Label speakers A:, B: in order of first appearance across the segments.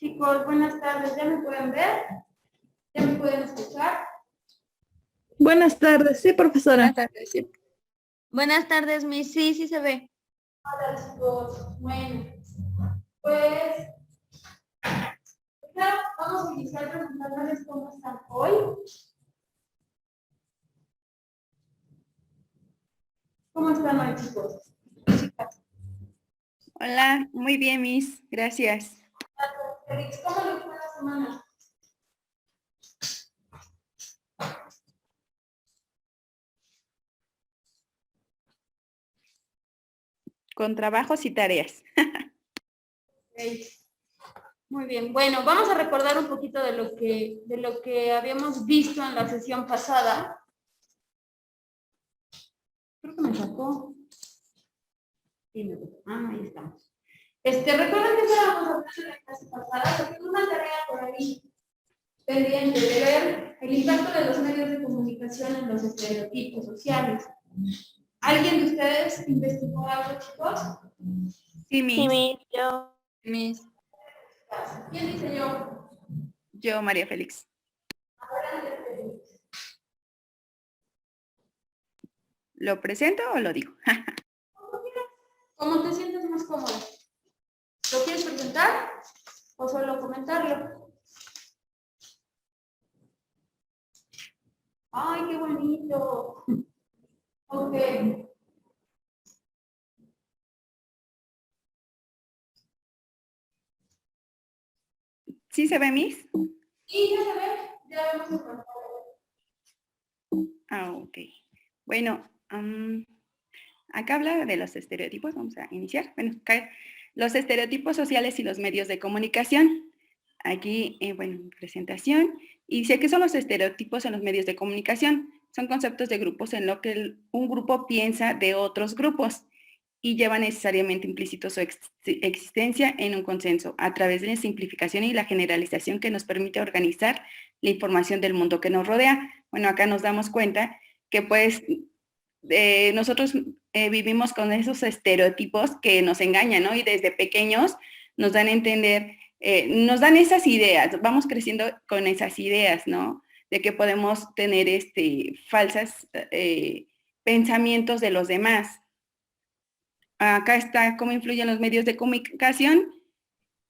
A: Chicos, buenas tardes. ¿Ya me pueden ver? ¿Ya me pueden escuchar?
B: Buenas tardes, sí, profesora.
C: Buenas tardes, sí. Buenas tardes, Miss. Sí, sí se ve.
A: Hola, chicos. Bueno, pues ya vamos a iniciar preguntándoles cómo están hoy. ¿Cómo están hoy, chicos? Chicas.
C: Hola, muy bien, Miss. Gracias.
A: Félix, ¿cómo les fue la semana?
C: Con trabajos y tareas.
A: Okay. Muy bien. Bueno, vamos a recordar un poquito de lo que habíamos visto en la sesión pasada. Creo que me sacó. Sí, ahí estamos. Recuerden que estábamos hablando en la clase pasada, porque una tarea por ahí pendiente de ver el impacto de los medios de comunicación en los estereotipos sociales. ¿Alguien de ustedes investigó algo, chicos?
C: Sí, Miss.
B: Sí, Miss.
C: Miss.
A: ¿Quién dice yo?
C: Yo, María Félix. ¿Lo presento o lo digo?
A: ¿Cómo te sientes más cómodo? ¿Lo quieres presentar o solo comentarlo? ¡Ay, qué bonito! Ok.
C: ¿Sí se ve, Miss?
A: Y ya se ve, ya vemos el pantalla.
C: Ok. Bueno, acá habla de los estereotipos. Vamos a iniciar. Bueno, acá, los estereotipos sociales y los medios de comunicación. Aquí, bueno, presentación. Y dice, ¿qué son los estereotipos en los medios de comunicación? Son conceptos de grupos en lo que un grupo piensa de otros grupos y lleva necesariamente implícito su existencia en un consenso a través de la simplificación y la generalización que nos permite organizar la información del mundo que nos rodea. Bueno, acá nos damos cuenta que pues nosotros vivimos con esos estereotipos que nos engañan, ¿no? Y desde pequeños nos dan a entender, nos dan esas ideas, vamos creciendo con esas ideas, ¿no? De que podemos tener falsas pensamientos de los demás. Acá está cómo influyen los medios de comunicación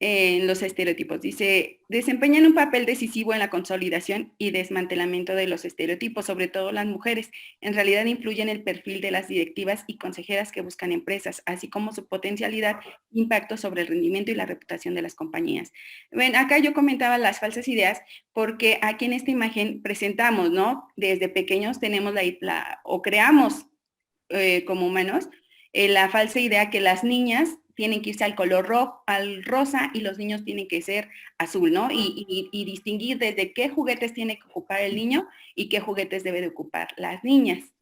C: en los estereotipos. Dice, desempeñan un papel decisivo en la consolidación y desmantelamiento de los estereotipos, sobre todo las mujeres. En realidad influyen en el perfil de las directivas y consejeras que buscan empresas, así como su potencialidad, impacto sobre el rendimiento y la reputación de las compañías. Ven, acá yo comentaba las falsas ideas porque aquí en esta imagen presentamos, ¿no? Desde pequeños tenemos o creamos como humanos, la falsa idea que las niñas tienen que irse al color rojo, al rosa, y los niños tienen que ser azul, ¿no? Y distinguir desde qué juguetes tiene que ocupar el niño y qué juguetes debe de ocupar las niñas.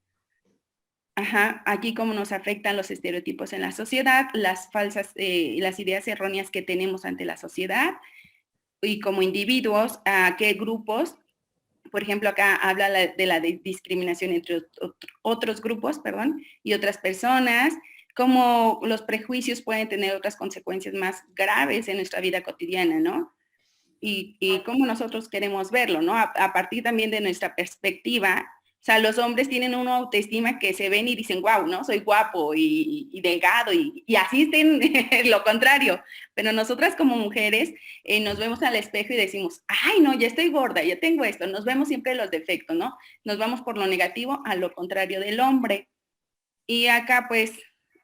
C: Ajá, aquí cómo nos afectan los estereotipos en la sociedad, las falsas, las ideas erróneas que tenemos ante la sociedad y como individuos, a qué grupos. Por ejemplo, acá habla de la discriminación entre otros grupos, perdón, y otras personas, cómo los prejuicios pueden tener otras consecuencias más graves en nuestra vida cotidiana, ¿no? Y cómo nosotros queremos verlo, ¿no? A partir también de nuestra perspectiva. O sea, los hombres tienen una autoestima que se ven y dicen, wow, ¿no? Soy guapo y delgado y asisten lo contrario. Pero nosotras como mujeres nos vemos al espejo y decimos, ay, no, ya estoy gorda, ya tengo esto. Nos vemos siempre los defectos, ¿no? Nos vamos por lo negativo a lo contrario del hombre. Y acá, pues,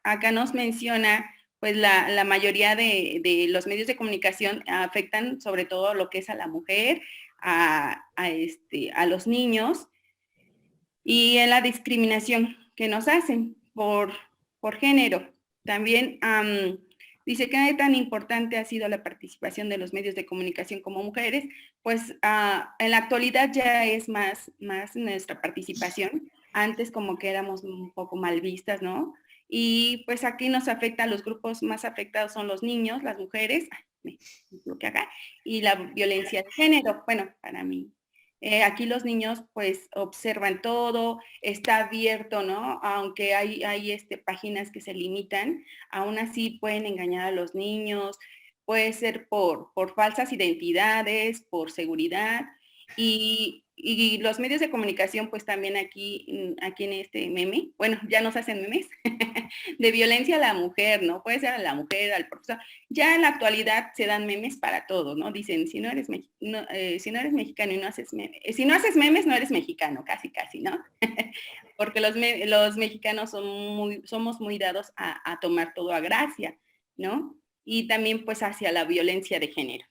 C: acá nos menciona, pues, la mayoría de los medios de comunicación afectan sobre todo lo que es a la mujer, a los niños, y en la discriminación que nos hacen por género. También dice que tan importante ha sido la participación de los medios de comunicación como mujeres, pues en la actualidad ya es más nuestra participación. Antes como que éramos un poco mal vistas, ¿no? Y pues aquí nos afecta, los grupos más afectados son los niños, las mujeres, lo que haga, y la violencia de género, bueno, para mí. Aquí los niños pues observan todo, está abierto, ¿no? Aunque hay páginas que se limitan, aún así pueden engañar a los niños, puede ser por falsas identidades, por seguridad, y los medios de comunicación, pues también aquí en este meme, bueno, ya nos hacen memes, de violencia a la mujer, ¿no? Puede ser a la mujer, al profesor. Ya en la actualidad se dan memes para todo, ¿no? Dicen, si no eres mexicano y no haces memes, si no haces memes, no eres mexicano, casi, casi, ¿no? Porque los mexicanos somos muy dados a tomar todo a gracia, ¿no? Y también pues hacia la violencia de género.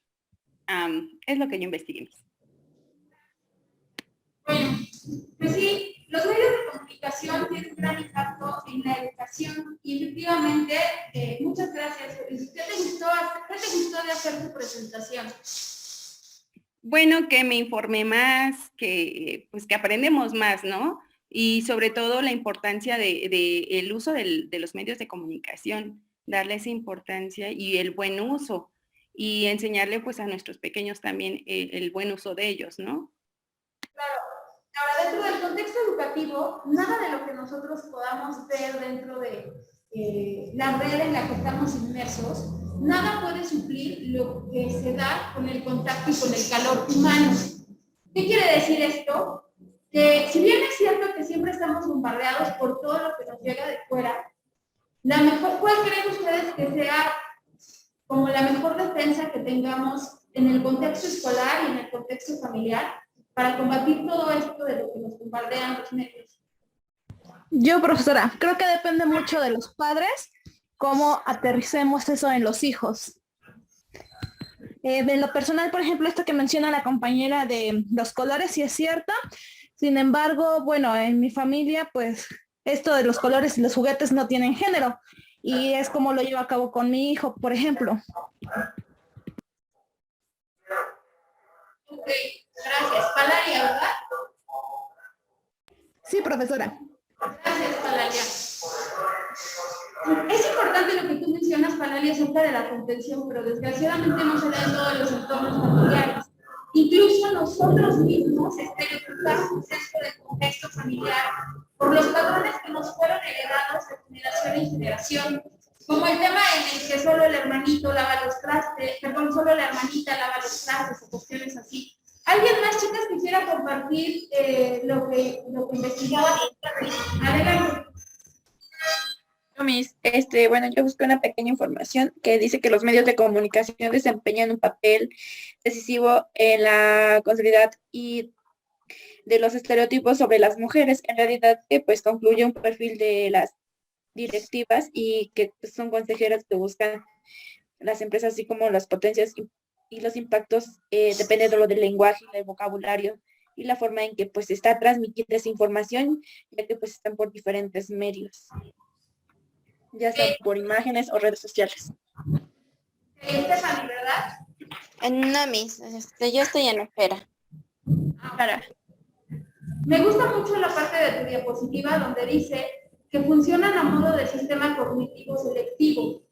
C: Es lo que yo investigué.
A: Bueno, pues sí, los medios de comunicación tienen un gran impacto en la educación y efectivamente, muchas gracias. ¿Qué te gustó de hacer tu presentación?
C: Bueno, que me informé más, que aprendemos más, ¿no? Y sobre todo la importancia de el uso de los medios de comunicación, darle esa importancia y el buen uso, y enseñarle pues a nuestros pequeños también el buen uso de ellos, ¿no?
A: Claro. Ahora, dentro del contexto educativo, nada de lo que nosotros podamos ver dentro de la red en la que estamos inmersos, nada puede suplir lo que se da con el contacto y con el calor humano. ¿Qué quiere decir esto? Que si bien es cierto que siempre estamos bombardeados por todo lo que nos llega de fuera, ¿cuál creen ustedes que sea como la mejor defensa que tengamos en el contexto escolar y en el contexto familiar para combatir todo esto de lo que nos bombardean los medios?
B: Yo, profesora, creo que depende mucho de los padres cómo aterricemos eso en los hijos. De lo personal, por ejemplo, esto que menciona la compañera de los colores, sí es cierto. Sin embargo, bueno, en mi familia, pues, esto de los colores y los juguetes no tienen género. Y es como lo llevo a cabo con mi hijo, por ejemplo.
A: Ok, gracias. Palaria, ¿verdad?
B: Sí, profesora.
A: Gracias, Palaria. Es importante lo que tú mencionas, Palaria, acerca de la contención, pero desgraciadamente no se da en todos los entornos familiares. Incluso nosotros mismos estereotipamos esto del contexto familiar por los patrones que nos fueron heredados de generación en generación, como el tema en el que solo el hermanito lava los trastes, perdón, solo la hermanita lava los trastes o cuestiones así. ¿Alguien más, chicas, quisiera compartir lo que investigaba? Adelante.
D: Bueno, yo busqué una pequeña información que dice que los medios de comunicación desempeñan un papel decisivo en la consolidad y de los estereotipos sobre las mujeres. En realidad, que pues concluye un perfil de las directivas y que pues, son consejeras que buscan las empresas, así como las potencias y los impactos, depende de lo del lenguaje, del vocabulario y la forma en que pues está transmitida esa información, ya que pues están por diferentes medios, ya sea por imágenes o redes sociales.
A: Stephanie, ¿verdad?
E: No, Miss, yo estoy en espera.
D: Para
A: Me gusta mucho la parte de tu diapositiva donde dice que funcionan a modo de sistema cognitivo selectivo.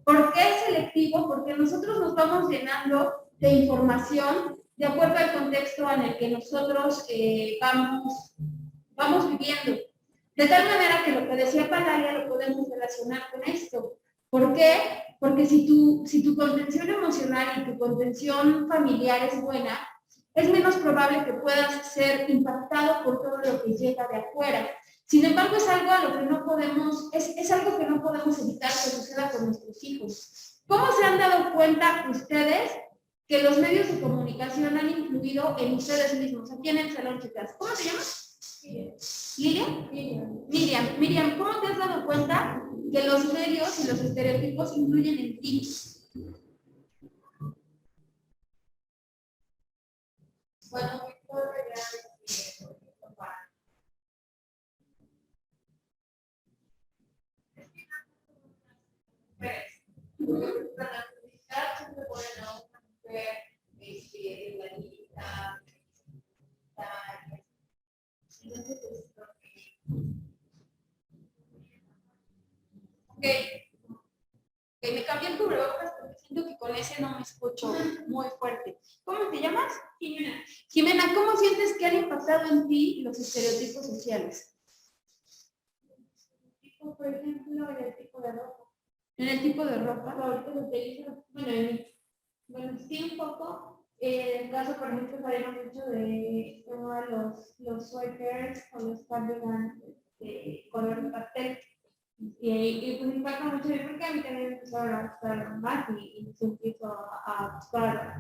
A: ¿Por qué selectivo? Porque nosotros nos vamos llenando de información de acuerdo al contexto en el que nosotros vamos viviendo. De tal manera que lo que decía Palaria lo podemos relacionar con esto. ¿Por qué? Porque si tu contención emocional y tu contención familiar es buena, es menos probable que puedas ser impactado por todo lo que llega de afuera. Sin embargo, es algo a lo que no podemos, es algo que no podemos evitar que suceda con nuestros hijos. ¿Cómo se han dado cuenta ustedes que los medios de comunicación han influido en ustedes mismos? Aquí en el salón, chicas. ¿Cómo te llamas? ¿Lilian? Miriam, ¿cómo te has dado cuenta que los medios y los estereotipos influyen en ti? Bueno, me cambié el cubrebocas porque siento que con ese no me escucho muy fuerte. ¿Cómo te llamas? Jimena. Jimena, ¿cómo sientes que han impactado en ti los estereotipos sociales? Por ejemplo, en el tipo de ropa. ¿En el tipo de ropa? Ahorita se utiliza, bueno, Bueno, sí, un poco. En caso, por ejemplo, sabemos mucho de los sweaters o los cardigans de color pastel. Y pues impacta mucho, yo creo que a mí también me empezaron a gustar más y se empiezo a gustar.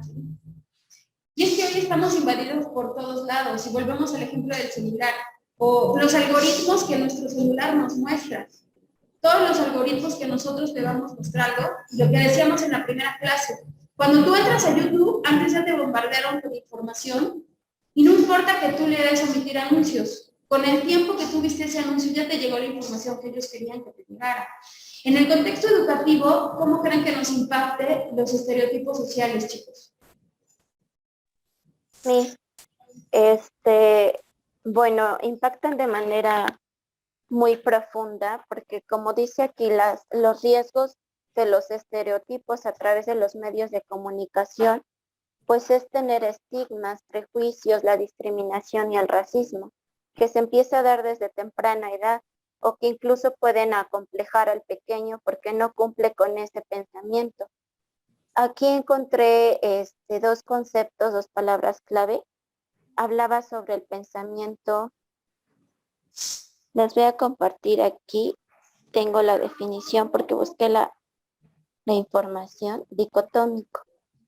A: Y es que hoy estamos invadidos por todos lados, y volvemos al ejemplo del celular, o los algoritmos que nuestro celular nos muestra. Todos los algoritmos que nosotros le vamos mostrando, lo que decíamos en la primera clase. Cuando tú entras a YouTube, antes ya te bombardearon con información, y no importa que tú le des a omitir anuncios, con el tiempo que tú viste ese anuncio ya te llegó la información que ellos querían que te llegara. En el contexto educativo, ¿cómo creen que nos impacte los estereotipos sociales, chicos?
E: Mis, bueno, impactan de manera muy profunda, porque como dice aquí, los riesgos de los estereotipos a través de los medios de comunicación, pues es tener estigmas, prejuicios, la discriminación y el racismo, que se empieza a dar desde temprana edad o que incluso pueden acomplejar al pequeño porque no cumple con ese pensamiento. Aquí encontré dos conceptos, dos palabras clave. Hablaba sobre el pensamiento. Les voy a compartir aquí. Tengo la definición porque busqué la información, dicotómico.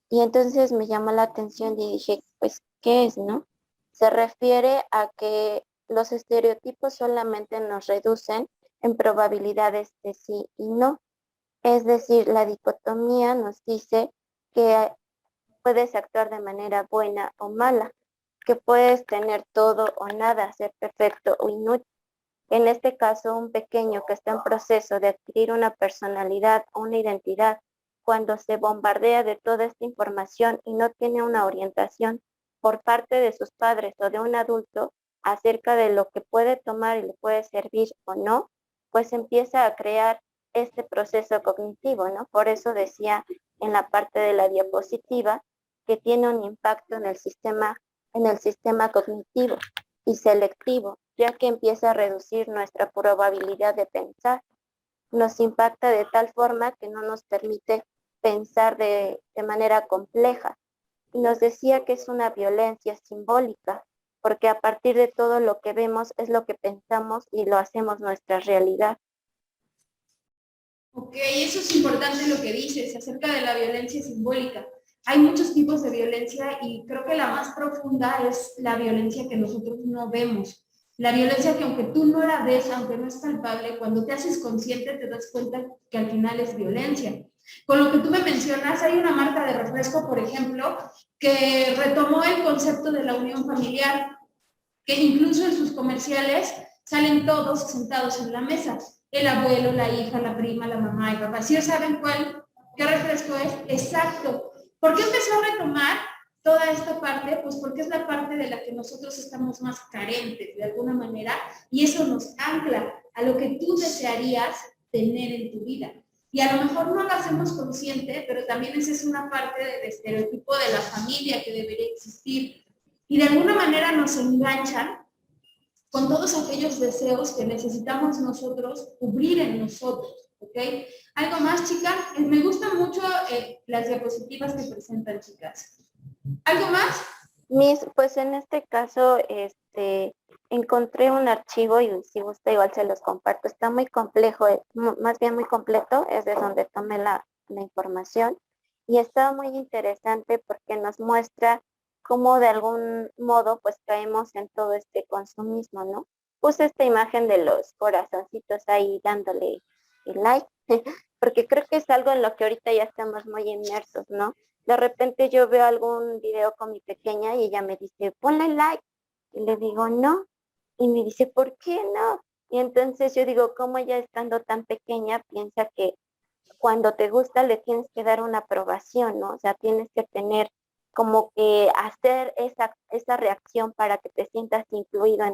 E: Y entonces me llamó la atención y dije, pues, ¿qué es, no? Se refiere a que los estereotipos solamente nos reducen en probabilidades de sí y no. Es decir, la dicotomía nos dice que puedes actuar de manera buena o mala, que puedes tener todo o nada, ser perfecto o inútil. En este caso, un pequeño que está en proceso de adquirir una personalidad o una identidad, cuando se bombardea de toda esta información y no tiene una orientación por parte de sus padres o de un adulto acerca de lo que puede tomar y le puede servir o no, pues empieza a crear este proceso cognitivo, ¿no? Por eso decía en la parte de la diapositiva que tiene un impacto en el sistema cognitivo y selectivo, ya que empieza a reducir nuestra probabilidad de pensar. Nos impacta de tal forma que no nos permite pensar de manera compleja. Y nos decía que es una violencia simbólica, porque a partir de todo lo que vemos es lo que pensamos y lo hacemos nuestra realidad.
A: Ok, eso es importante lo que dices acerca de la violencia simbólica. Hay muchos tipos de violencia y creo que la más profunda es la violencia que nosotros no vemos. La violencia que aunque tú no la ves, aunque no es palpable, cuando te haces consciente te das cuenta que al final es violencia. Con lo que tú me mencionas, hay una marca de refresco, por ejemplo, que retomó el concepto de la unión familiar, que incluso en sus comerciales salen todos sentados en la mesa. El abuelo, la hija, la prima, la mamá y papá. ¿Sí saben qué refresco es? Exacto. ¿Por qué empezó a retomar toda esta parte? Pues porque es la parte de la que nosotros estamos más carentes, de alguna manera, y eso nos ancla a lo que tú desearías tener en tu vida. Y a lo mejor no lo hacemos consciente, pero también esa es una parte del estereotipo de la familia que debería existir. Y de alguna manera nos enganchan con todos aquellos deseos que necesitamos nosotros cubrir en nosotros, ¿ok? ¿Algo más, chicas? Me gustan mucho las diapositivas que presentan, chicas. ¿Algo más?
E: Pues en este caso, encontré un archivo y si gusta igual se los comparto. Está muy complejo, más bien muy completo, es de donde tomé la información. Y está muy interesante porque nos muestra cómo de algún modo pues caemos en todo este consumismo, ¿no? Puse esta imagen de los corazoncitos ahí dándole el like, porque creo que es algo en lo que ahorita ya estamos muy inmersos, ¿no? De repente yo veo algún video con mi pequeña y ella me dice, ponle like. Y le digo, no. Y me dice, ¿por qué no? Y entonces yo digo, ¿cómo ella estando tan pequeña piensa que cuando te gusta le tienes que dar una aprobación, ¿no? O sea, tienes que tener como que hacer esa reacción para que te sientas incluido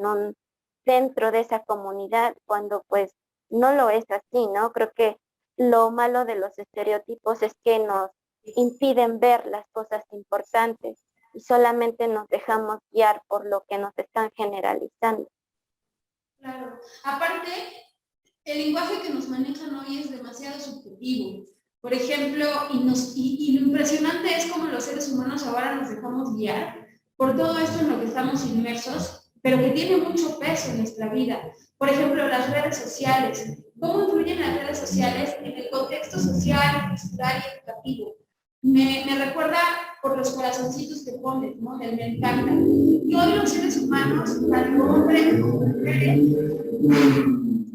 E: dentro de esa comunidad, cuando pues no lo es así, ¿no? Creo que lo malo de los estereotipos es que nos impiden ver las cosas importantes y solamente nos dejamos guiar por lo que nos están generalizando.
A: Claro. Aparte, el lenguaje que nos manejan hoy es demasiado subjetivo. Por ejemplo, y lo impresionante es cómo los seres humanos ahora nos dejamos guiar por todo esto en lo que estamos inmersos, pero que tiene mucho peso en nuestra vida. Por ejemplo, las redes sociales. ¿Cómo influyen las redes sociales en el contexto social, cultural y educativo? Me recuerda por los corazoncitos que pones, ¿no? Del me encanta. Y hoy los seres humanos, tanto hombres como mujeres,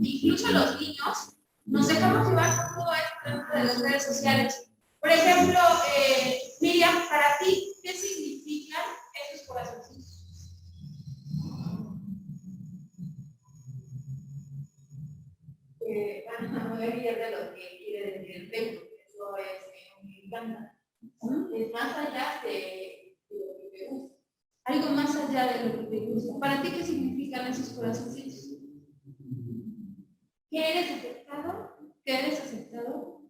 A: incluso los niños, nos dejamos llevar por todo esto dentro de las redes sociales. Por ejemplo, Miriam, para ti, ¿qué significan esos corazoncitos? La mayoría de lo que quiere decir el texto, eso es me encanta. Es más allá de lo que te gusta. Algo más allá de lo que te gusta. ¿Para ti qué significan esos corazoncitos? ¿Que eres aceptado? ¿Que eres aceptado?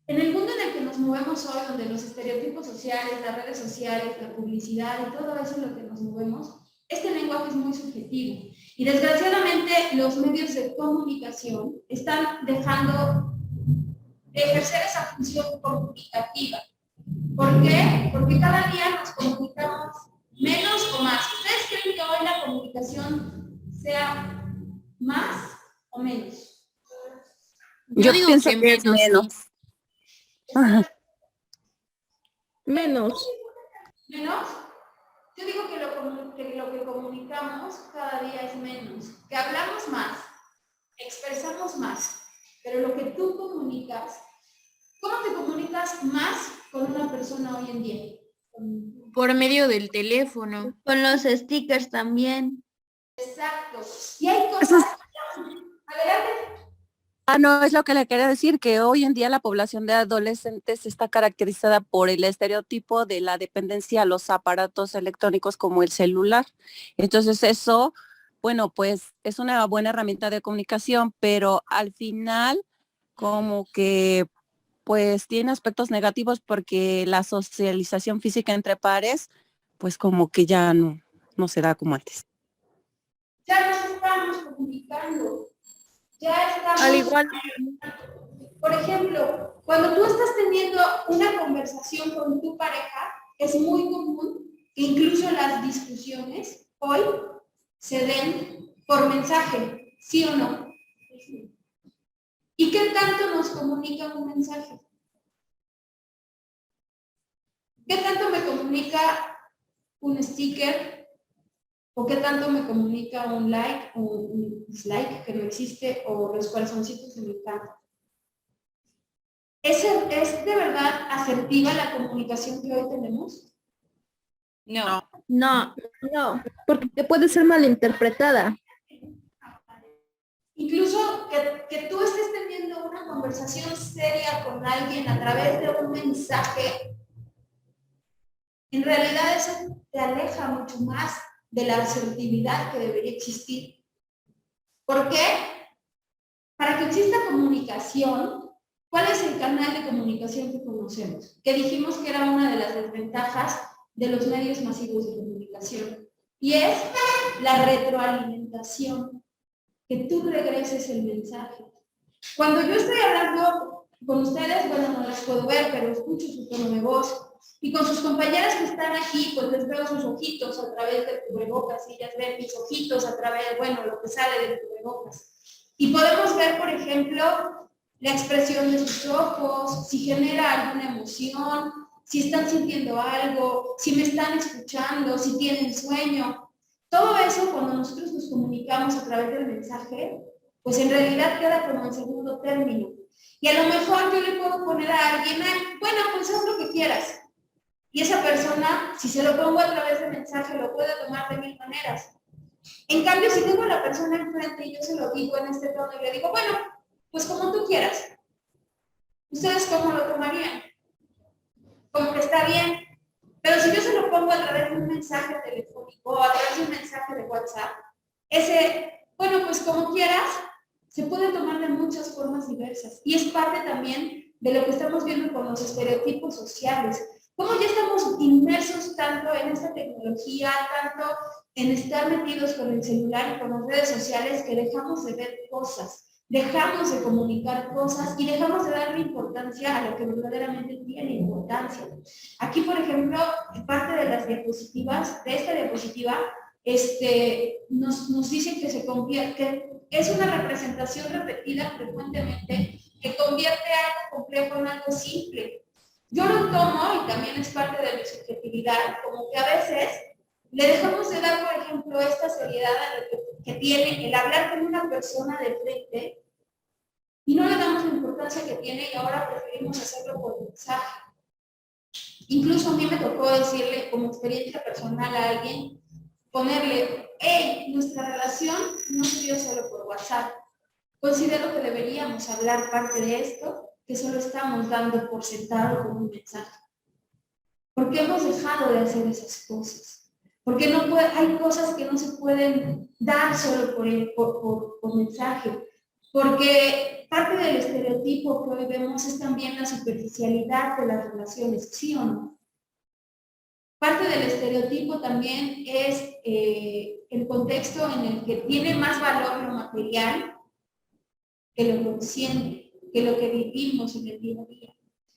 A: En el mundo en el que nos movemos hoy, donde los estereotipos sociales, las redes sociales, la publicidad y todo eso en lo que nos movemos, este lenguaje es muy subjetivo. Y desgraciadamente los medios de comunicación están dejando de ejercer esa función comunicativa. ¿Por qué? Porque cada día nos comunicamos menos o más. ¿Ustedes creen que hoy la comunicación sea más o menos?
F: Yo pienso que es menos.
B: Menos.
A: ¿Menos? Yo digo que lo que comunicamos cada día es menos, que hablamos más, expresamos más, pero lo que tú comunicas, ¿cómo te comunicas más con una persona hoy en día?
F: Por medio del teléfono.
E: Con los stickers también.
A: Exacto. Y hay cosas... Adelante.
G: No, es lo que le quería decir, que hoy en día la población de adolescentes está caracterizada por el estereotipo de la dependencia a los aparatos electrónicos como el celular. Entonces eso, bueno, pues es una buena herramienta de comunicación, pero al final como que pues tiene aspectos negativos porque la socialización física entre pares, pues como que ya no se da como antes.
A: Ya nos estamos comunicando. Ya estamos...
B: Al igual.
A: Por ejemplo, cuando tú estás teniendo una conversación con tu pareja, es muy común que incluso las discusiones hoy se den por mensaje, ¿sí o no? ¿Y qué tanto nos comunica un mensaje? ¿Qué tanto me comunica un sticker? ¿O qué tanto me comunica un like o un dislike que no existe o los corazoncitos de mi encanta? ¿Es de verdad asertiva la comunicación que hoy tenemos?
C: No.
B: No, porque puede ser malinterpretada.
A: Incluso que tú estés teniendo una conversación seria con alguien a través de un mensaje, en realidad eso te aleja mucho más de la asertividad que debería existir. ¿Por qué? Para que exista comunicación, ¿cuál es el canal de comunicación que conocemos? Que dijimos que era una de las desventajas de los medios masivos de comunicación. Y es la retroalimentación, que tú regreses el mensaje. Cuando yo estoy hablando con ustedes, bueno, no las puedo ver, pero escucho su tono de voz. Y con sus compañeras que están aquí, pues les veo sus ojitos a través del cubrebocas, y ellas ven mis ojitos a través, bueno, lo que sale del cubrebocas. Y podemos ver, por ejemplo, la expresión de sus ojos, si genera alguna emoción, si están sintiendo algo, si me están escuchando, si tienen sueño. Todo eso, cuando nosotros nos comunicamos a través del mensaje, pues en realidad queda como en segundo término. Y a lo mejor yo le puedo poner a alguien, bueno, pues haz lo que quieras. Y esa persona, si se lo pongo a través de mensaje, lo puede tomar de 1000 maneras. En cambio, si tengo a la persona enfrente y yo se lo digo en este tono y le digo, bueno, pues como tú quieras. ¿Ustedes cómo lo tomarían? Como que está bien. Pero si yo se lo pongo a través de un mensaje telefónico o a través de un mensaje de WhatsApp, ese, bueno, pues como quieras, se puede tomar de muchas formas diversas. Y es parte también de lo que estamos viendo con los estereotipos sociales. Cómo ya estamos inmersos tanto en esta tecnología, tanto en estar metidos con el celular y con las redes sociales, que dejamos de ver cosas. Dejamos de comunicar cosas y dejamos de darle importancia a lo que verdaderamente tiene importancia. Aquí, por ejemplo, parte de las diapositivas, de esta diapositiva, nos dicen que se convierte, que es una representación repetida frecuentemente que convierte algo complejo en algo simple. Yo lo tomo, y también es parte de mi subjetividad, como que a veces le dejamos de dar, por ejemplo, esta seriedad a lo que tiene el hablar con una persona de frente y no le damos la importancia que tiene y ahora preferimos hacerlo por mensaje. Incluso a mí me tocó decirle, como experiencia personal a alguien, ponerle, hey, nuestra relación no se dio solo por WhatsApp. Considero que deberíamos hablar parte de esto, que solo estamos dando por sentado con un mensaje. ¿Por qué hemos dejado de hacer esas cosas? Porque no hay cosas que no se pueden dar solo por mensaje. Porque parte del estereotipo que hoy vemos es también la superficialidad de las relaciones, ¿sí o no? Parte del estereotipo también es el contexto en el que tiene más valor lo material que lo consciente, que lo que vivimos en el día a día.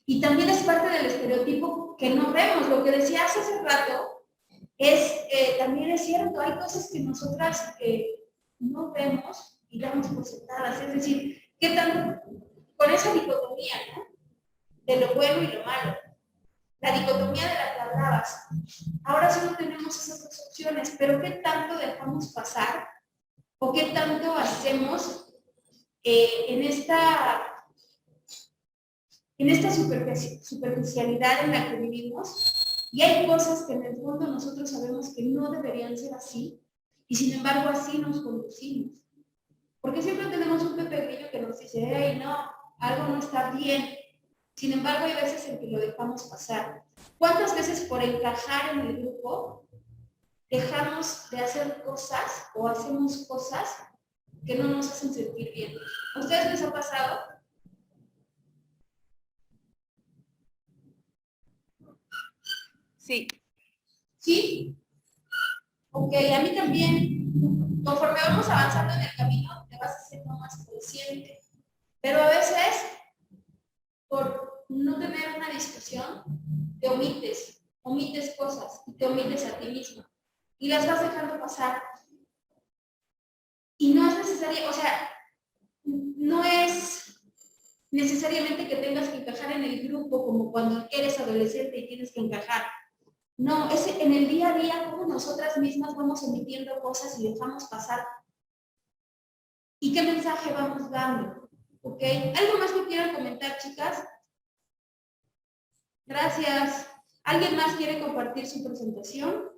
A: Y también es parte del estereotipo que no vemos. Lo que decía hace rato también es cierto, hay cosas que nosotras no vemos y damos por sentadas. Es decir, ¿qué tanto? Con esa dicotomía, ¿no? De lo bueno y lo malo. La dicotomía de la que hablabas. Ahora solo tenemos esas dos opciones, pero ¿qué tanto dejamos pasar? ¿O qué tanto hacemos en esta superficialidad en la que vivimos? Y hay cosas que en el fondo nosotros sabemos que no deberían ser así, y sin embargo así nos conducimos. Porque siempre tenemos un Pepe Grillo que nos dice, hey, no, algo no está bien. Sin embargo, hay veces en que lo dejamos pasar. ¿Cuántas veces por encajar en el grupo dejamos de hacer cosas o hacemos cosas que no nos hacen sentir bien? ¿A ustedes les ha pasado?
C: Sí.
A: ¿Sí? Ok, a mí también. Conforme vamos avanzando en el camino, te vas haciendo más consciente. Pero a veces, por no tener una discusión, te omites cosas y te omites a ti mismo. Y las vas dejando pasar. Y no es necesario, o sea, no es necesariamente que tengas que encajar en el grupo como cuando eres adolescente y tienes que encajar. No, es en el día a día como nosotras mismas vamos omitiendo cosas y dejamos pasar. ¿Y qué mensaje vamos dando? ¿Ok? ¿Algo más que quieran comentar, chicas? Gracias. ¿Alguien más quiere compartir su presentación?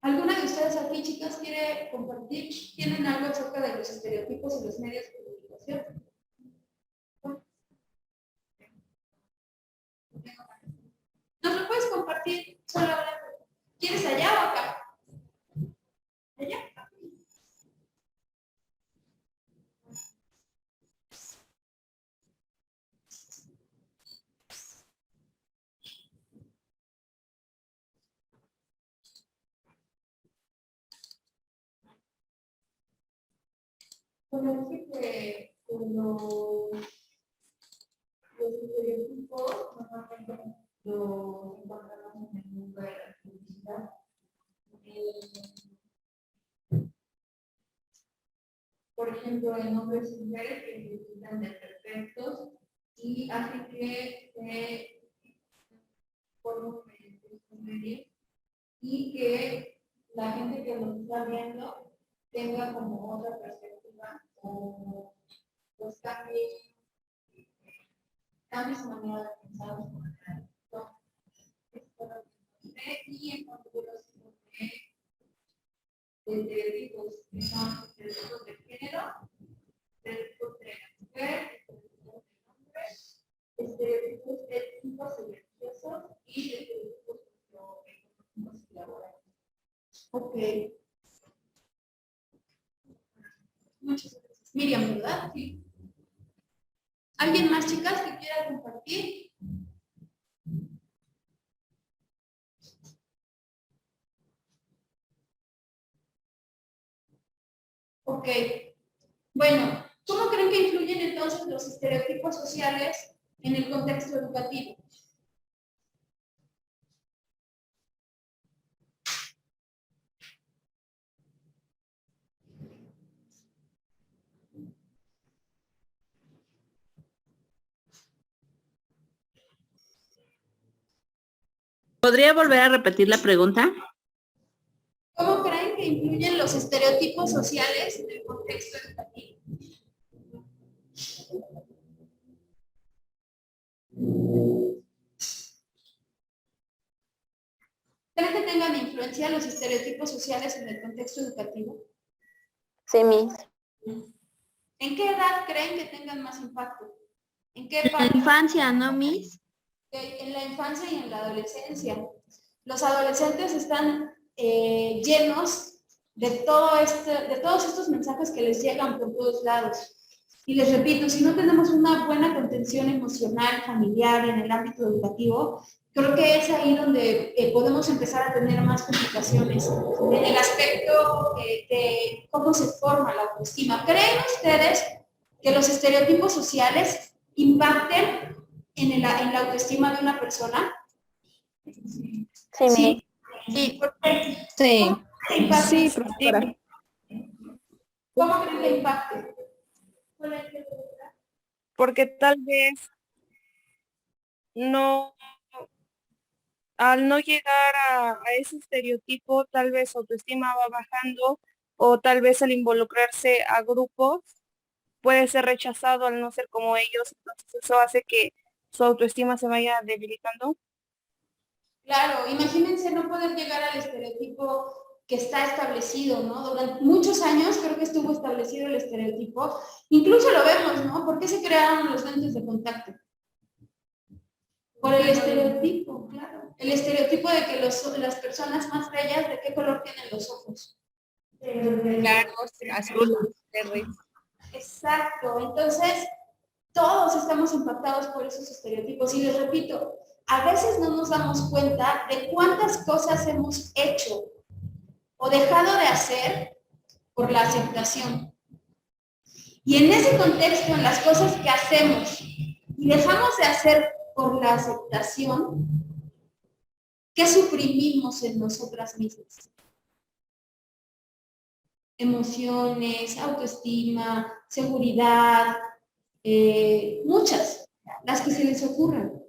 A: ¿Alguna de ustedes aquí, chicas, quiere compartir? ¿Tienen algo acerca de los estereotipos y los medios de comunicación? ¿Nos lo puedes compartir? Solo hablando. ¿Quieres allá o acá? ¿Allá? Bueno, es que los estereotipos normalmente lo encontramos en el mundo de la publicidad. Por ejemplo, en hombres y mujeres que necesitan de perfectos y hace que se formen estos medios y que la gente que nos está viendo tenga como otra perspectiva o pues cambie su manera de pensar. Y en cuanto a los estereotipos que son estereotipos de género, estereotipos de mujer, estereotipos de hombre, estereotipos étnicos y religiosos y estereotipos socioeconómicos y laborales. Ok. Muchas gracias. Miriam, ¿verdad? Sí. ¿Alguien más, chicas, que quiera compartir? Ok. Bueno, ¿cómo creen que influyen entonces los estereotipos sociales en el contexto educativo?
H: ¿Podría volver a repetir la pregunta?
A: ¿Cómo creen que influyen los estereotipos sociales en el contexto educativo? ¿Creen que tengan influencia los estereotipos sociales en el contexto educativo?
E: Sí, Miss.
A: ¿En qué edad creen que tengan más impacto? ¿En qué
F: En la
A: parte?
F: infancia, ¿no, Miss?
A: En la infancia y en la adolescencia. Los adolescentes están llenos de todos estos mensajes que les llegan por todos lados. Y les repito, si no tenemos una buena contención emocional, familiar en el ámbito educativo, creo que es ahí donde podemos empezar a tener más complicaciones en el aspecto de cómo se forma la autoestima. ¿Creen ustedes que los estereotipos sociales impacten en la autoestima de una persona?
E: Sí, Miss.
F: Sí.
A: ¿Por qué?
B: Sí.
A: ¿Cómo impacta?
B: Sí, profesora.
A: ¿Cómo creen que impacte?
I: Porque tal vez no, al no llegar a ese estereotipo, tal vez su autoestima va bajando o tal vez al involucrarse a grupos puede ser rechazado al no ser como ellos, entonces eso hace que su autoestima se vaya debilitando.
A: Claro, imagínense no poder llegar al estereotipo que está establecido, ¿no? Durante muchos años creo que estuvo establecido el estereotipo, incluso lo vemos, ¿no? ¿Por qué se crearon los lentes de contacto? Por el estereotipo, claro. El estereotipo de que las personas más bellas, ¿de qué color tienen los ojos?
C: Claros, azul, verde.
A: Exacto, entonces todos estamos impactados por esos estereotipos y les repito, a veces no nos damos cuenta de cuántas cosas hemos hecho o dejado de hacer por la aceptación. Y en ese contexto, en las cosas que hacemos y dejamos de hacer por la aceptación, ¿qué suprimimos en nosotras mismas? Emociones, autoestima, seguridad, muchas, las que se les ocurran.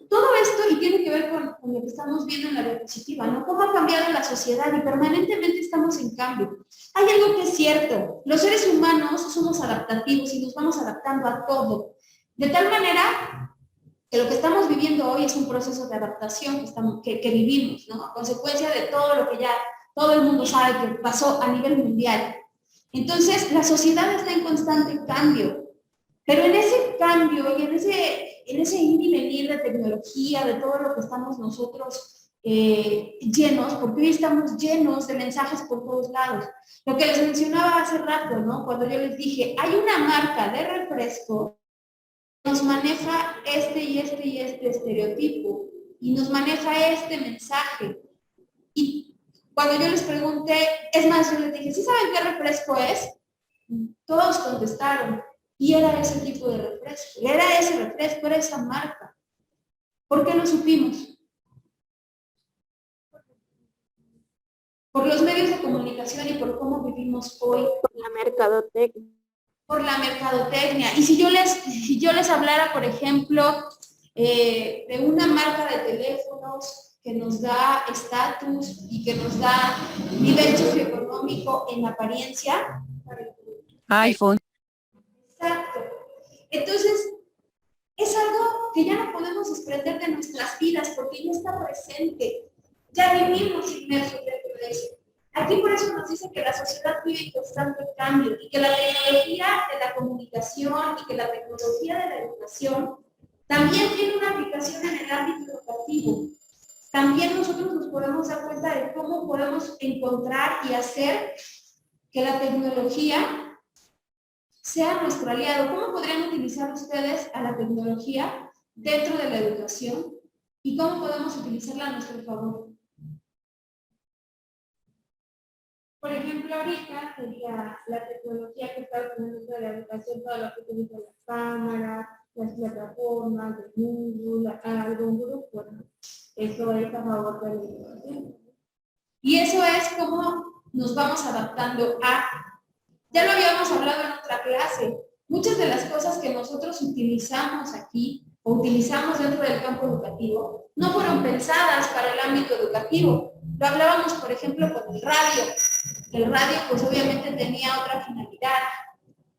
A: Todo esto, y tiene que ver con lo que estamos viendo en la diapositiva, ¿no? Cómo ha cambiado la sociedad y permanentemente estamos en cambio. Hay algo que es cierto, los seres humanos somos adaptativos y nos vamos adaptando a todo. De tal manera que lo que estamos viviendo hoy es un proceso de adaptación que vivimos, ¿no? A consecuencia de todo lo que ya todo el mundo sabe que pasó a nivel mundial. Entonces, la sociedad está en constante cambio. Pero en ese cambio y en ese ir y venir de tecnología, de todo lo que estamos nosotros llenos, porque hoy estamos llenos de mensajes por todos lados. Lo que les mencionaba hace rato, ¿no? Cuando yo les dije, hay una marca de refresco que nos maneja este y este y este estereotipo y nos maneja este mensaje. Y cuando yo les pregunté, es más, yo les dije, ¿sí saben qué refresco es? Todos contestaron. Y era ese tipo de refresco, era ese refresco, era esa marca. ¿Por qué lo supimos? Por los medios de comunicación y por cómo vivimos hoy.
E: Por la mercadotecnia.
A: Por la mercadotecnia. Y si yo les hablara, por ejemplo, de una marca de teléfonos que nos da estatus y que nos da nivel socioeconómico en apariencia.
G: iPhone.
A: Exacto. Entonces, es algo que ya no podemos desprender de nuestras vidas porque ya está presente. Ya vivimos inmersos dentro de eso. Aquí por eso nos dice que la sociedad vive en constante cambio y que la tecnología de la comunicación y que la tecnología de la educación también tiene una aplicación en el ámbito educativo. También nosotros nos podemos dar cuenta de cómo podemos encontrar y hacer que la tecnología sea nuestro aliado. ¿Cómo podrían utilizar ustedes a la tecnología dentro de la educación? ¿Y cómo podemos utilizarla a nuestro favor? Por ejemplo, ahorita sería la tecnología que está utilizando de la educación, todo lo que utiliza las cámaras, las plataformas, de Google, algún grupo, ¿no? Eso es a favor de la educación. Y eso es como nos vamos adaptando a, ya lo habíamos hablado en otra clase, muchas de las cosas que nosotros utilizamos aquí o utilizamos dentro del campo educativo no fueron pensadas para el ámbito educativo. Lo hablábamos, por ejemplo, con el radio. El radio, pues obviamente tenía otra finalidad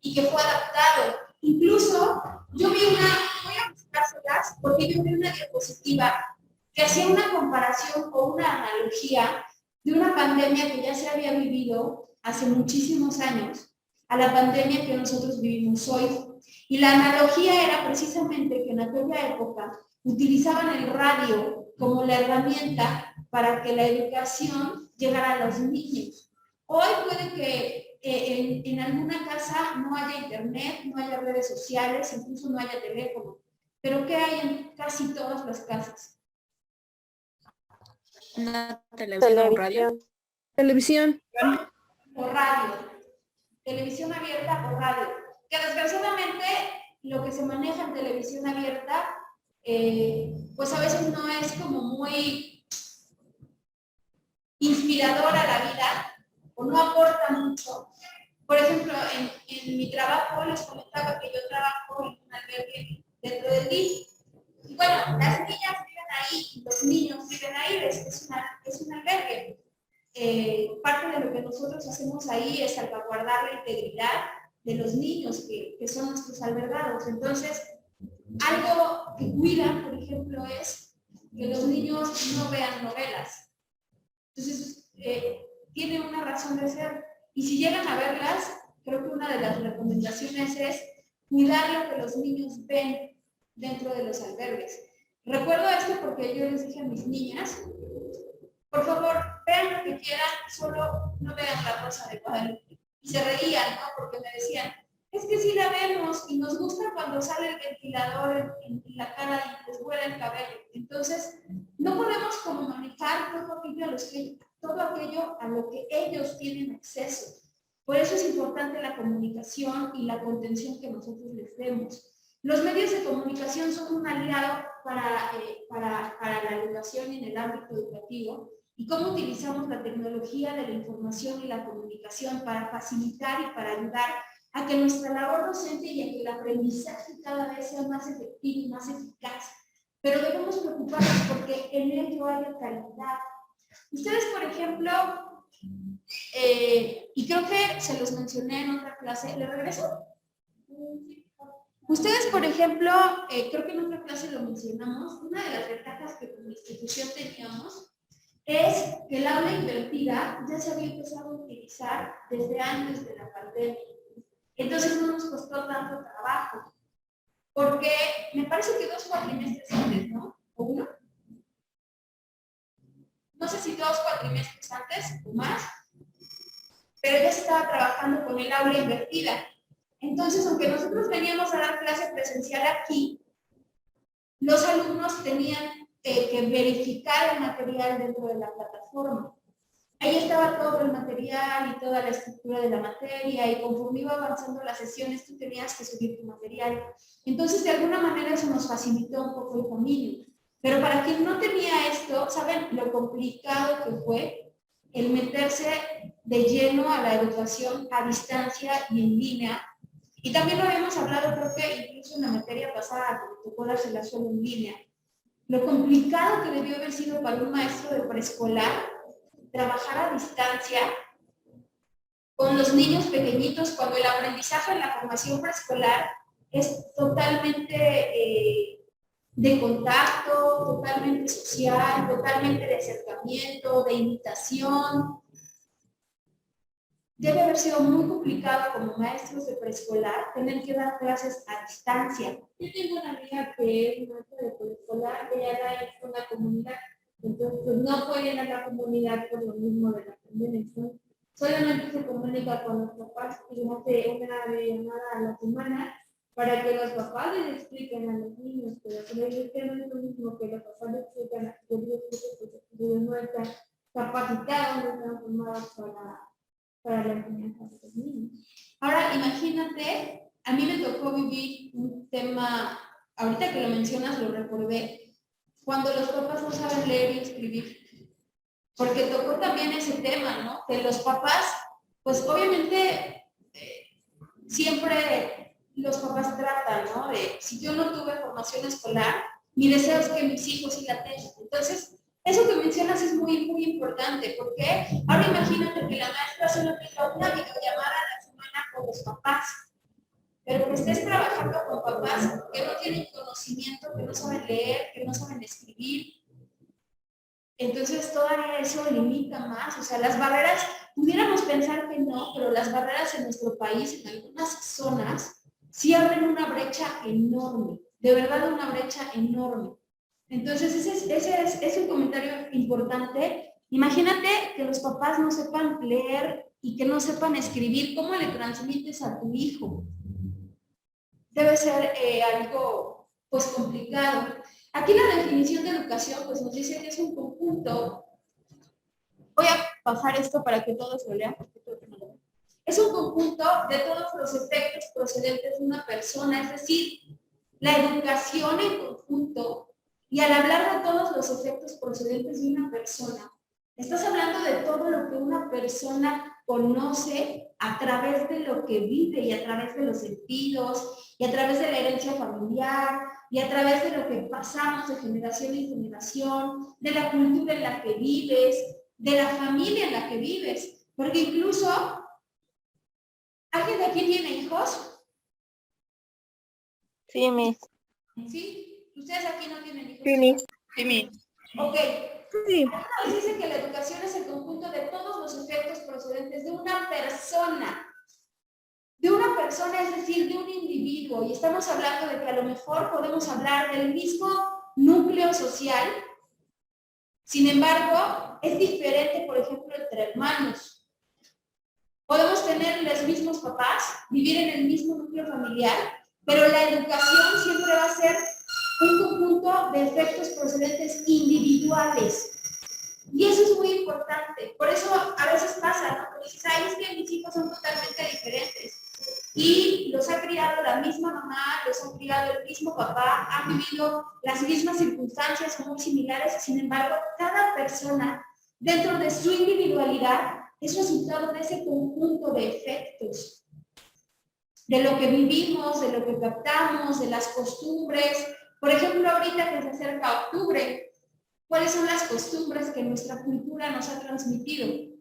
A: y que fue adaptado. Incluso, yo vi voy a buscárselas porque yo vi una diapositiva que hacía una comparación o una analogía de una pandemia que ya se había vivido hace muchísimos años a la pandemia que nosotros vivimos hoy. Y la analogía era precisamente que en aquella época utilizaban el radio como la herramienta para que la educación llegara a los niños. Hoy puede que en alguna casa no haya internet, no haya redes sociales, incluso no haya teléfono. Pero ¿qué hay en casi todas las casas?
F: Una televisión o radio.
B: Televisión.
A: O radio. Televisión abierta o radio. Que desgraciadamente lo que se maneja en televisión abierta, pues a veces no es como muy inspirador a la vida o no aporta mucho. Por ejemplo, en mi trabajo les comentaba que yo trabajo en un albergue dentro del DIF. Y bueno, las niñas viven ahí y los niños viven ahí, es un albergue. Parte de lo que nosotros hacemos ahí es salvaguardar la integridad de los niños que son nuestros albergados. Entonces, algo que cuidan, por ejemplo, es que los niños no vean novelas. Entonces, tiene una razón de ser. Y si llegan a verlas, creo que una de las recomendaciones es cuidar lo que los niños ven dentro de los albergues. Recuerdo esto porque yo les dije a mis niñas, por favor, vean lo que quieran, solo no vean La Rosa de Guadalupe. Y se reían, ¿no? Porque me decían, es que sí la vemos y nos gusta cuando sale el ventilador en la cara y les huele el cabello. Entonces, no podemos como manejar todo aquello a lo que ellos tienen acceso. Por eso es importante la comunicación y la contención que nosotros les demos. Los medios de comunicación son un aliado para la educación en el ámbito educativo y cómo utilizamos la tecnología de la información y la comunicación para facilitar y para ayudar a que nuestra labor docente y a que el aprendizaje cada vez sea más efectivo y más eficaz. Pero debemos preocuparnos porque en ello haya calidad. Ustedes, por ejemplo, y creo que se los mencioné en otra clase, ¿le regreso? Ustedes, por ejemplo, creo que en otra clase lo mencionamos, una de las ventajas que como institución teníamos es que el aula invertida ya se había empezado a utilizar desde antes de la pandemia. Entonces no nos costó tanto trabajo, porque me parece que 2 cuatrimestres antes, ¿no? ¿O uno? No sé si 2 cuatrimestres antes o más, pero ya se estaba trabajando con el aula invertida. Entonces, aunque nosotros veníamos a dar clase presencial aquí, los alumnos tenían que verificar el material dentro de la plataforma. Ahí estaba todo el material y toda la estructura de la materia y conforme iba avanzando las sesiones tú tenías que subir tu material. Entonces, de alguna manera eso nos facilitó un poco el camino. Pero para quien no tenía esto, ¿saben lo complicado que fue el meterse de lleno a la educación a distancia y en línea? Y también lo habíamos hablado, creo que incluso en la materia pasada, que tocó dársela solo en línea. Lo complicado que debió haber sido para un maestro de preescolar trabajar a distancia con los niños pequeñitos cuando el aprendizaje en la formación preescolar es totalmente de contacto, totalmente social, totalmente de acercamiento, de imitación. Debe haber sido muy complicado como maestros de preescolar tener que dar clases a distancia. Yo tengo una amiga que es maestra de preescolar, que ella da en una comunidad, entonces pues, no puede ir a la comunidad por lo mismo de la pandemia. Solamente se comunica con los papás y hace una llamada a la semana para que los papás les expliquen a los niños, pero si les dicen que no es lo mismo que los papás les explican a los niños, porque no están capacitados, no están formados para la enseñanza de los niños. Ahora, imagínate, a mí me tocó vivir un tema, ahorita que lo mencionas, lo recordé, cuando los papás no saben leer y escribir. Porque tocó también ese tema, ¿no? Que los papás, pues obviamente, siempre los papás tratan, ¿no? De, si yo no tuve formación escolar, mi deseo es que mis hijos sí la tengan. Entonces, eso que mencionas es muy, muy importante, porque ahora imagínate que la maestra solo tenga una videollamada a la semana con los papás, pero que estés trabajando con papás que no tienen conocimiento, que no saben leer, que no saben escribir. Entonces, todavía eso limita más. O sea, las barreras, pudiéramos pensar que no, pero las barreras en nuestro país, en algunas zonas, sí abren una brecha enorme, de verdad una brecha enorme. Entonces, ese es un comentario importante. Imagínate que los papás no sepan leer y que no sepan escribir. ¿Cómo le transmites a tu hijo? Debe ser algo, pues, complicado. Aquí la definición de educación, pues, nos dice que es un conjunto. Voy a pasar esto para que todos lo lean. Es un conjunto de todos los efectos procedentes de una persona, es decir, la educación en conjunto. Y al hablar de todos los efectos procedentes de una persona, estás hablando de todo lo que una persona conoce a través de lo que vive y a través de los sentidos y a través de la herencia familiar y a través de lo que pasamos de generación en generación, de la cultura en la que vives, de la familia en la que vives. Porque incluso, ¿alguien de aquí tiene hijos?
E: Sí, Miss.
A: ¿Sí? ¿Ustedes aquí no tienen hijos?
I: Sí, Miss.
C: Sí, mi.
A: Ok.
I: Sí.
A: Nos dice que la educación es el conjunto de todos los efectos procedentes de una persona. De una persona, es decir, de un individuo. Y estamos hablando de que a lo mejor podemos hablar del mismo núcleo social. Sin embargo, es diferente, por ejemplo, entre hermanos. Podemos tener los mismos papás, vivir en el mismo núcleo familiar, pero la educación siempre va a ser un conjunto de efectos procedentes individuales. Y eso es muy importante. Por eso a veces pasa, ¿no? Porque dices, ay, es que mis hijos son totalmente diferentes. Y los ha criado la misma mamá, los ha criado el mismo papá, han vivido las mismas circunstancias, son muy similares, sin embargo, cada persona, dentro de su individualidad, es resultado de ese conjunto de efectos. De lo que vivimos, de lo que captamos, de las costumbres. Por ejemplo, ahorita que se acerca octubre, ¿cuáles son las costumbres que nuestra cultura nos ha transmitido?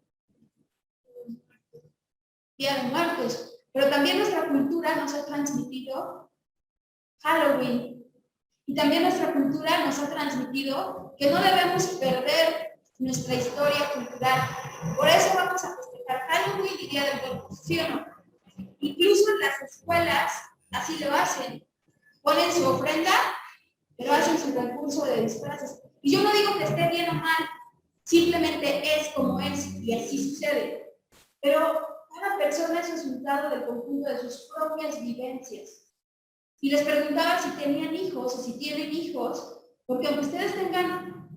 A: Día de Muertos. Pero también nuestra cultura nos ha transmitido Halloween. Y también nuestra cultura nos ha transmitido que no debemos perder nuestra historia cultural. Por eso vamos a festejar Halloween y Día de Muertos, ¿sí o no? Incluso en las escuelas así lo hacen. Ponen su ofrenda, pero hacen su concurso de disfraces. Y yo no digo que esté bien o mal, simplemente es como es y así sucede. Pero cada persona es resultado del conjunto de sus propias vivencias. Y les preguntaba si tenían hijos o si tienen hijos, porque aunque ustedes tengan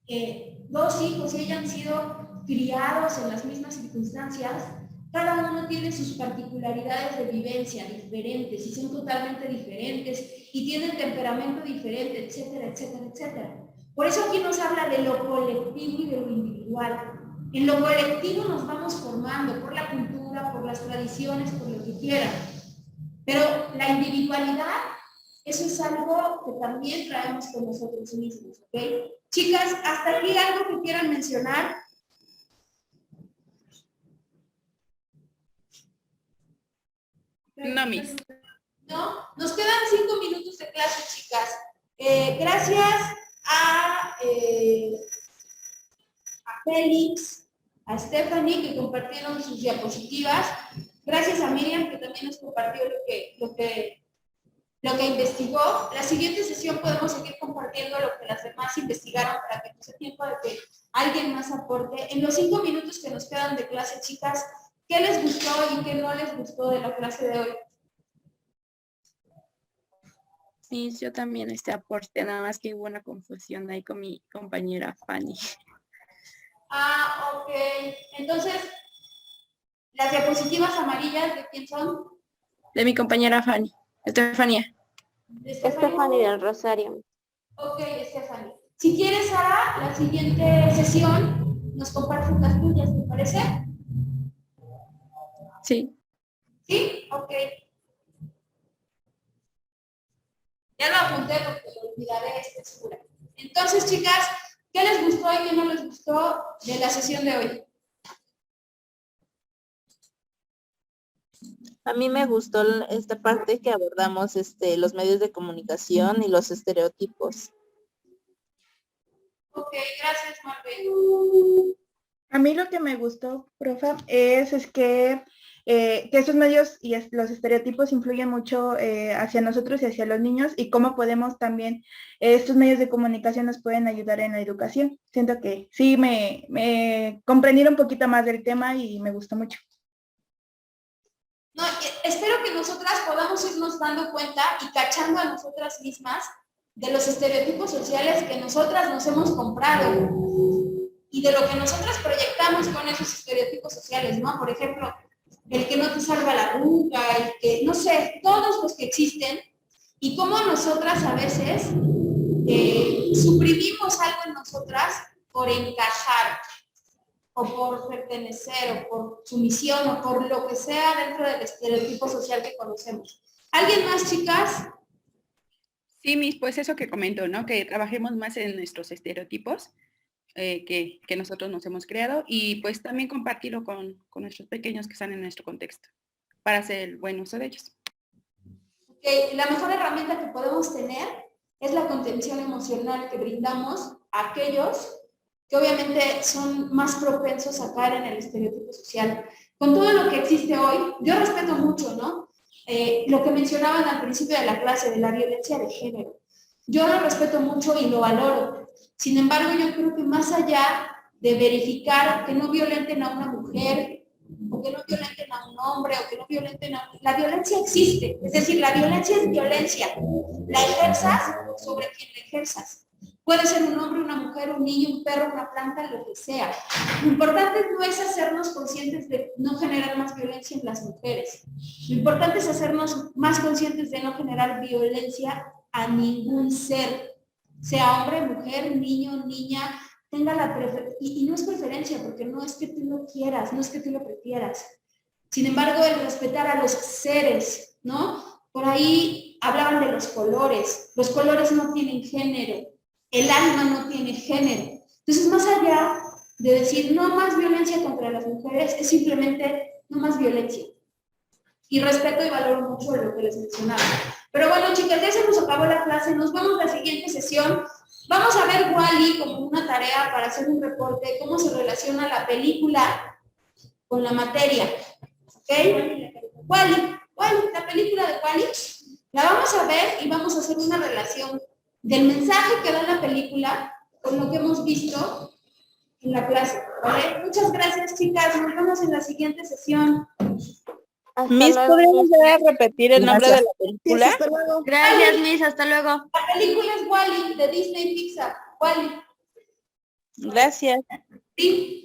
A: 2 hijos y hayan sido criados en las mismas circunstancias, cada uno tiene sus particularidades de vivencia diferentes y son totalmente diferentes y tienen temperamento diferente, etcétera, etcétera, etcétera. Por eso aquí nos habla de lo colectivo y de lo individual. En lo colectivo nos vamos formando por la cultura, por las tradiciones, por lo que quieran. Pero la individualidad, eso es algo que también traemos con nosotros mismos, ¿ok? Chicas, hasta aquí algo que quieran mencionar.
C: No, Miss.
A: ¿No? Nos quedan 5 minutos de clase, chicas. Gracias a Félix, a Stephanie, que compartieron sus diapositivas. Gracias a Miriam, que también nos compartió lo que investigó. La siguiente sesión podemos seguir compartiendo lo que las demás investigaron para que no sea tiempo de que alguien más aporte. En los 5 minutos que nos quedan de clase, chicas, ¿qué les gustó y qué no les gustó de la clase de hoy?
D: Sí, yo también aporte, nada más que hubo una confusión ahí con mi compañera Fanny.
A: Ah, ok. Entonces, Las diapositivas amarillas, ¿de quién son?
D: De mi compañera Fanny, Estefanía.
A: ¿De
E: Stephanie del Rosario.
A: Ok, Stephanie. Si quieres, Sara, la siguiente sesión nos compartes las tuyas, ¿te parece?
D: Sí.
A: ¿Sí? Ok. Ya lo apunté porque lo olvidaré, estoy segura. Entonces, chicas, ¿qué les gustó y qué no les gustó de la sesión de hoy?
F: A mí me gustó esta parte que abordamos los medios de comunicación y los estereotipos.
A: Ok, gracias, Marvel.
J: A mí lo que me gustó, profe, es que esos medios y los estereotipos influyen mucho hacia nosotros y hacia los niños y cómo podemos también, estos medios de comunicación nos pueden ayudar en la educación. Siento que sí me comprendieron un poquito más del tema y me gustó mucho.
A: No, espero que nosotras podamos irnos dando cuenta y cachando a nosotras mismas de los estereotipos sociales que nosotras nos hemos comprado y de lo que nosotras proyectamos con esos estereotipos sociales, ¿no? Por ejemplo, el que no te salva la arruga, el que, no sé, todos los que existen, y cómo nosotras a veces suprimimos algo en nosotras por encajar, o por pertenecer, o por sumisión, o por lo que sea dentro del estereotipo social que conocemos. ¿Alguien más, chicas?
C: Sí, Miss, pues eso que comento, ¿no? Que trabajemos más en nuestros estereotipos que nosotros nos hemos creado y pues también compartirlo con nuestros pequeños que están en nuestro contexto para hacer el buen uso de ellos.
A: Okay, la mejor herramienta que podemos tener es la contención emocional que brindamos a aquellos que obviamente son más propensos a caer en el estereotipo social. Con todo lo que existe hoy, yo respeto mucho, ¿no? Lo que mencionaban al principio de la clase de la violencia de género. Yo lo respeto mucho y lo valoro. Sin embargo, yo creo que más allá de verificar que no violenten a una mujer, o que no violenten a un hombre, o que no violenten a... La violencia existe, es decir, la violencia es violencia. La ejerzas sobre quien la ejerzas. Puede ser un hombre, una mujer, un niño, un perro, una planta, lo que sea. Lo importante no es hacernos conscientes de no generar más violencia en las mujeres. Lo importante es hacernos más conscientes de no generar violencia a ningún ser, sea hombre, mujer, niño, niña, tenga la preferencia, y no es preferencia, porque no es que tú lo quieras, no es que tú lo prefieras. Sin embargo, el respetar a los seres, ¿no? Por ahí hablaban de los colores no tienen género, el alma no tiene género. Entonces, más allá de decir no más violencia contra las mujeres, es simplemente no más violencia. Y respeto y valoro mucho lo que les mencionaba. Pero bueno, chicas, ya se nos acabó la clase, nos vemos en la siguiente sesión. Vamos a ver WALL-E como una tarea para hacer un reporte, cómo se relaciona la película con la materia. ¿Ok? WALL-E, la película de WALL-E, la vamos a ver y vamos a hacer una relación del mensaje que da la película con lo que hemos visto en la clase. ¿Vale? Muchas gracias, chicas. Nos vemos en la siguiente sesión.
F: Miss, ¿podríamos repetir el nombre de la película?
A: Sí, hasta luego.
F: Gracias, Miss, hasta luego.
A: La película es WALL-E, de Disney Pixar. WALL-E.
F: Gracias.
A: Sí.